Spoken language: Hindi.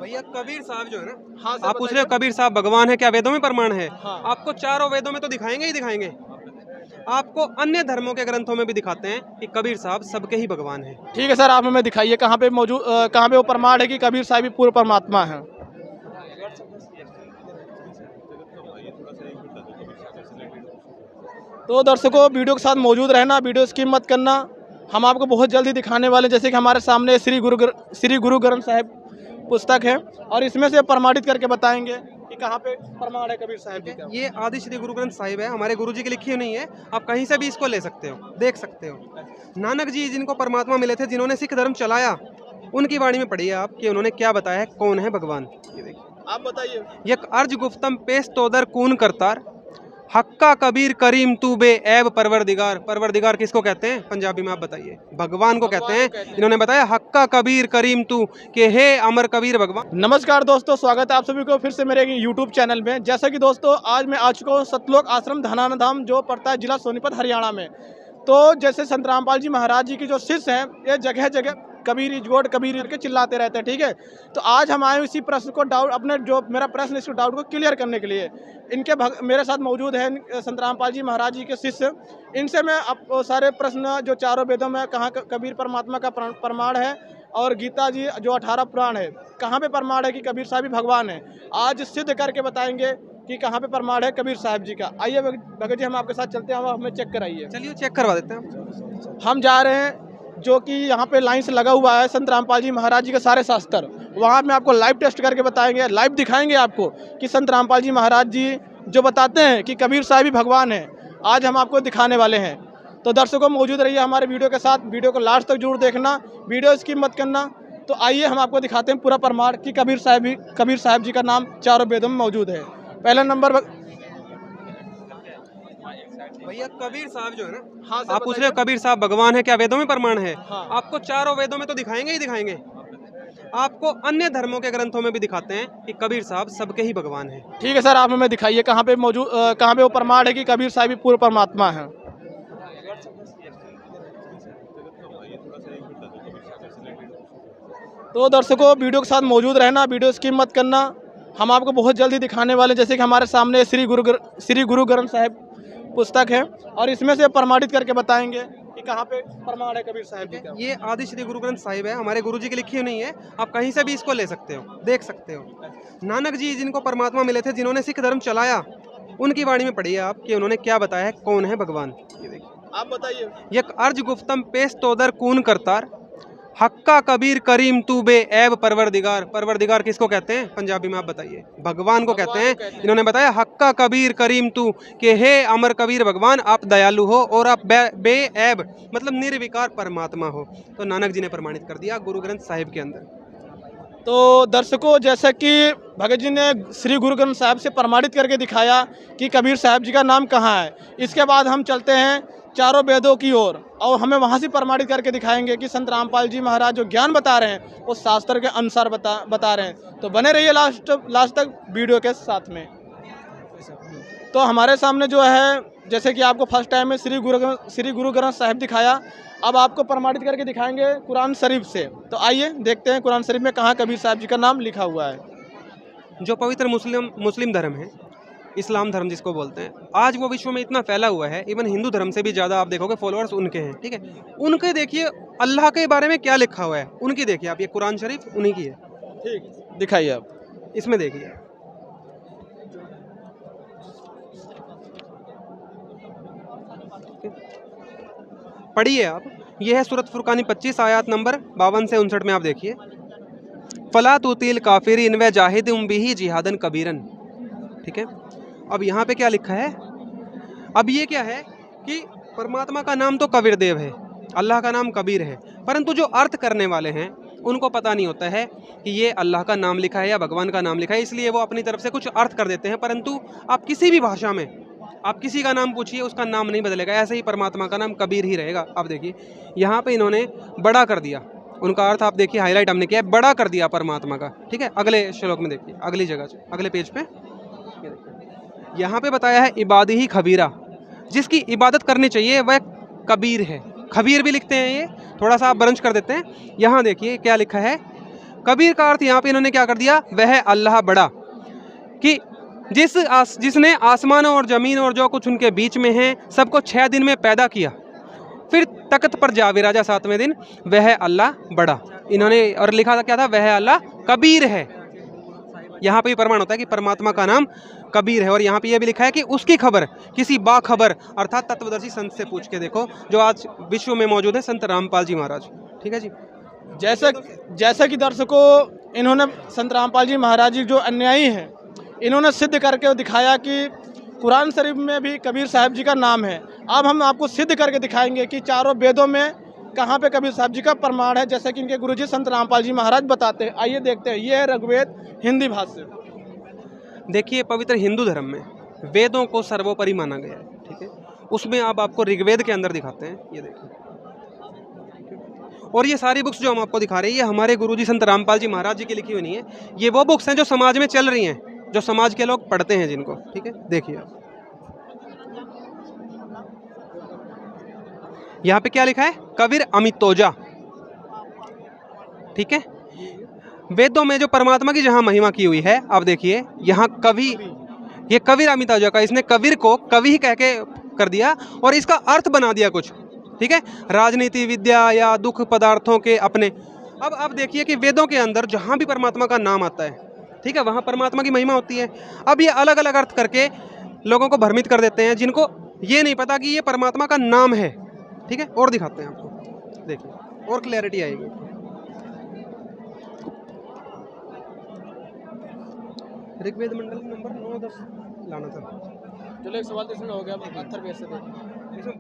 भैया कबीर साहब जो है ना, हाँ आप पूछ रहे हो कबीर साहब भगवान है क्या, वेदों में प्रमाण है? हाँ। आपको चारों वेदों में तो दिखाएंगे ही दिखाएंगे, आपको अन्य धर्मों के ग्रंथों में भी दिखाते हैं कि कबीर साहब सबके ही भगवान हैं। ठीक है सर, आप हमें दिखाइए कहाँ पे मौजूद, कहाँ पे वो प्रमाण है कि कबीर साहब ही पूर्ण परमात्मा है। तो दर्शकों, वीडियो के साथ मौजूद रहना, वीडियो स्किप मत करना। हम आपको बहुत जल्दी दिखाने वाले हैं, जैसे कि हमारे सामने श्री गुरु ग्रंथ साहिब पुस्तक है और इसमें से प्रमाणित करके बताएंगे कि कहाँ पे प्रमाण है कबीर साहब जी का। ये आदि श्री गुरु ग्रंथ साहिब है, हमारे गुरु जी की लिखी हुई नहीं है, आप कहीं से भी इसको ले सकते हो, देख सकते हो। नानक जी जिनको परमात्मा मिले थे, जिन्होंने सिख धर्म चलाया, उनकी वाणी में पढ़िए आप कि उन्होंने क्या बताया है, कौन है भगवान। ये देखिए, आप बताइए। यक अर्ज गुफ्तम पेश तोदर कून करतार, हक्का कबीर करीम तू बे ऐब परवरदिगार। परवरदिगार किसको कहते हैं पंजाबी में, आप बताइए? भगवान को कहते हैं। इन्होंने बताया हक्का कबीर करीम तू, के हे अमर कबीर भगवान। नमस्कार दोस्तों, स्वागत है आप सभी को फिर से मेरे यूट्यूब चैनल में। जैसा कि दोस्तों, आज मैं आ चुका हूँ सतलोक आश्रम धनाना धाम, जो पड़ता है जिला सोनीपत हरियाणा में। तो जैसे संत रामपाल जी महाराज जी के जो शिष्य हैं, ये जगह जगह कबीर इज गॉड कबीर करके चिल्लाते रहते हैं, ठीक है। तो आज हम आए इसी प्रश्न को अपने जो मेरा प्रश्न, इस डाउट को क्लियर करने के लिए। मेरे साथ मौजूद हैं संत रामपाल जी महाराज जी के शिष्य। इनसे मैं सारे प्रश्न, जो चारों वेदों में कहाँ कबीर परमात्मा का प्रमाण है, और गीता जी जो 18 पुराण है, कहाँ पे प्रमाण है कि कबीर साहब ही भगवान है, आज सिद्ध करके बताएंगे कि कहाँ पे प्रमाण है कबीर साहब जी का। आइए भगत जी, हम आपके साथ चलते हैं, हमें चेक कराइए। चलिए चेक करवा देते हैं। हम जा रहे हैं, जो कि यहाँ पे लाइन से लगा हुआ है संत रामपाल जी महाराज जी के सारे शास्त्र, वहाँ में आपको लाइव टेस्ट करके बताएंगे, लाइव दिखाएंगे आपको कि संत रामपाल जी महाराज जी जो बताते हैं कि कबीर साहब ही भगवान है, आज हम आपको दिखाने वाले हैं। तो दर्शकों, मौजूद रहिए हमारे वीडियो के साथ, वीडियो को लास्ट तक जरूर देखना, वीडियो स्किप मत करना। तो आइए हम आपको दिखाते हैं पूरा प्रमाण कि कबीर साहब जी का नाम चारों वेदों में मौजूद है। पहला नंबर भैया कबीर साहब जो है ना, हाँ सर, आप पूछ रहे हो कबीर साहब भगवान है क्या, वेदों में प्रमाण है? हाँ। आपको चारों वेदों में तो दिखाएंगे ही दिखाएंगे, आपको अन्य धर्मों के ग्रंथों में भी दिखाते हैं कि कबीर साहब सबके ही भगवान हैं। ठीक है सर, आप हमें दिखाइए कहाँ पे मौजूद, कहाँ पे वो प्रमाण है कि कबीर साहब ही पूर्ण परमात्मा है। तो दर्शकों, वीडियो के साथ मौजूद रहना, वीडियो स्किप मत करना। हम आपको बहुत जल्दी दिखाने वाले हैं, जैसे कि हमारे सामने श्री गुरु ग्रंथ साहिब पुस्तक है और इसमें से प्रमाणित करके बताएंगे कि कहाँ पे प्रमाण है कबीर साहब जी का। ये आदि श्री गुरु ग्रंथ साहिब है, हमारे गुरु जी की लिखी हुई नहीं है, आप कहीं से भी इसको ले सकते हो, देख सकते हो। नानक जी जिनको परमात्मा मिले थे, जिन्होंने सिख धर्म चलाया, उनकी वाणी में पढ़िए आप कि उन्होंने क्या बताया है, कौन है भगवान। ये देखिए, आप बताइए। यक अर्ज गुफ्तम पेश तोदर कून करतार, हक्का कबीर करीम तू बे ऐब परवरदिगार। परवरदिगार किसको कहते हैं पंजाबी में, आप बताइए? भगवान को कहते हैं। इन्होंने बताया हक्का कबीर करीम तू, के हे अमर कबीर भगवान, आप दयालु हो और आप बे ऐब मतलब निर्विकार परमात्मा हो। तो नानक जी ने प्रमाणित कर दिया गुरु ग्रंथ साहिब के अंदर। तो दर्शकों, जैसा कि भगत जी ने श्री गुरु ग्रंथ साहिब से प्रमाणित करके दिखाया कि कबीर साहब जी का नाम कहाँ है, इसके बाद हम चलते हैं चारों वेदों की ओर और हमें वहाँ से प्रमाणित करके दिखाएंगे कि संत रामपाल जी महाराज जो ज्ञान बता रहे हैं वो शास्त्र के अनुसार बता रहे हैं। तो बने रहिए लास्ट तक वीडियो के साथ में। तो हमारे सामने जो है, जैसे कि आपको फर्स्ट टाइम में श्री गुरु ग्रंथ साहिब दिखाया, अब आपको प्रमाणित करके दिखाएंगे कुरान शरीफ से। तो आइए देखते हैं कुरान शरीफ में कहाँ कबीर साहब जी का नाम लिखा हुआ है। जो पवित्र मुस्लिम धर्म है, इस्लाम धर्म जिसको बोलते हैं, आज वो विश्व में इतना फैला हुआ है, इवन हिंदू धर्म से भी ज़्यादा आप देखोगे फॉलोअर्स उनके हैं, ठीक है। उनके देखिए अल्लाह के बारे में क्या लिखा हुआ है, उनकी देखिए आप, ये कुरान शरीफ उन्हीं की है। ठीक, दिखाइए आप, इसमें देखिए, पढ़िए आप। ये है सूरत फुरकानी 25 आयत नंबर 52 से 59 में, आप देखिए। फला तुतिल काफिरीन व जाहिदुम बिही जिहादन कबीरन, ठीक है। अब यहाँ पे क्या लिखा है, अब ये क्या है कि परमात्मा का नाम तो कबीर देव है, अल्लाह का नाम कबीर है, परंतु जो अर्थ करने वाले हैं उनको पता नहीं होता है कि ये अल्लाह का नाम लिखा है या भगवान का नाम लिखा है, इसलिए वो अपनी तरफ से कुछ अर्थ कर देते हैं। परंतु आप किसी भी भाषा में आप किसी का नाम पूछिए, उसका नाम नहीं बदलेगा, ऐसे ही परमात्मा का नाम कबीर ही रहेगा। आप देखिए यहाँ पे इन्होंने बड़ा कर दिया, उनका अर्थ आप देखिए, हाईलाइट हमने किया है, बड़ा कर दिया परमात्मा का, ठीक है। अगले श्लोक में देखिए, अगली जगह से, अगले पेज पे यहाँ पे बताया है इबादी ही खबीरा, जिसकी इबादत करनी चाहिए वह कबीर है। खबीर भी लिखते हैं, ये थोड़ा सा आप ब्रंच कर देते हैं। यहाँ देखिए क्या लिखा है, कबीर का अर्थ यहाँ पे इन्होंने क्या कर दिया, वह अल्लाह बड़ा, कि जिसने आसमानों और ज़मीन और जो कुछ उनके बीच में है सबको 6 दिन में पैदा किया, फिर तख्त पर जा विराजा 7वें दिन, वह अल्लाह बड़ा। इन्होंने और लिखा था क्या था, वह अल्लाह कबीर है। यहाँ पे भी प्रमाण होता है कि परमात्मा का नाम कबीर है। और यहाँ पे यह भी लिखा है कि उसकी खबर किसी बाखबर अर्थात तत्वदर्शी संत से पूछ के देखो, जो आज विश्व में मौजूद है, संत रामपाल जी महाराज। ठीक है जी। जैसा कि दर्शकों, इन्होंने संत रामपाल जी महाराज जी जो अन्यायी हैं, इन्होंने सिद्ध करके दिखाया कि कुरान शरीफ में भी कबीर साहब जी का नाम है। अब हम आपको सिद्ध करके दिखाएंगे कि चारों वेदों में कहाँ पे कबीर साहब जी का प्रमाण है, जैसे कि इनके गुरुजी संत रामपाल जी महाराज बताते हैं। आइए देखते हैं। ये है ऋग्वेद हिंदी भाष्य। देखिए, पवित्र हिंदू धर्म में वेदों को सर्वोपरि माना गया है। ठीक है, उसमें अब आपको ऋग्वेद के अंदर दिखाते हैं, ये देखिए। और ये सारी बुक्स जो हम आपको दिखा रहे हैं, ये हमारे गुरुजी संत रामपाल जी महाराज जी की लिखी हुई नहीं है। ये वो बुक्स हैं जो समाज में चल रही हैं, जो समाज के लोग पढ़ते हैं जिनको। ठीक है, देखिए यहाँ पे क्या लिखा है, कबीर अमितोजा। ठीक है, वेदों में जो परमात्मा की जहाँ महिमा की हुई है, आप देखिए यहाँ कवि, ये कबीर अमितोजा का, इसने कबीर को कवि ही कह के कर दिया और इसका अर्थ बना दिया कुछ। ठीक है, राजनीति, विद्या या दुख पदार्थों के अपने। अब आप देखिए कि वेदों के अंदर जहाँ भी परमात्मा का नाम आता है, ठीक है, वहाँ परमात्मा की महिमा होती है। अब ये अलग अलग अर्थ करके लोगों को भ्रमित कर देते हैं, जिनको ये नहीं पता कि ये परमात्मा का नाम है। ठीक है, और दिखाते हैं आपको, देखिए और क्लैरिटी आएगी। ऋग्वेद मंडल नंबर 9-10 लाना था। चलो एक सवाल तो इसमें हो गया, पत्थर भी ऐसे दे।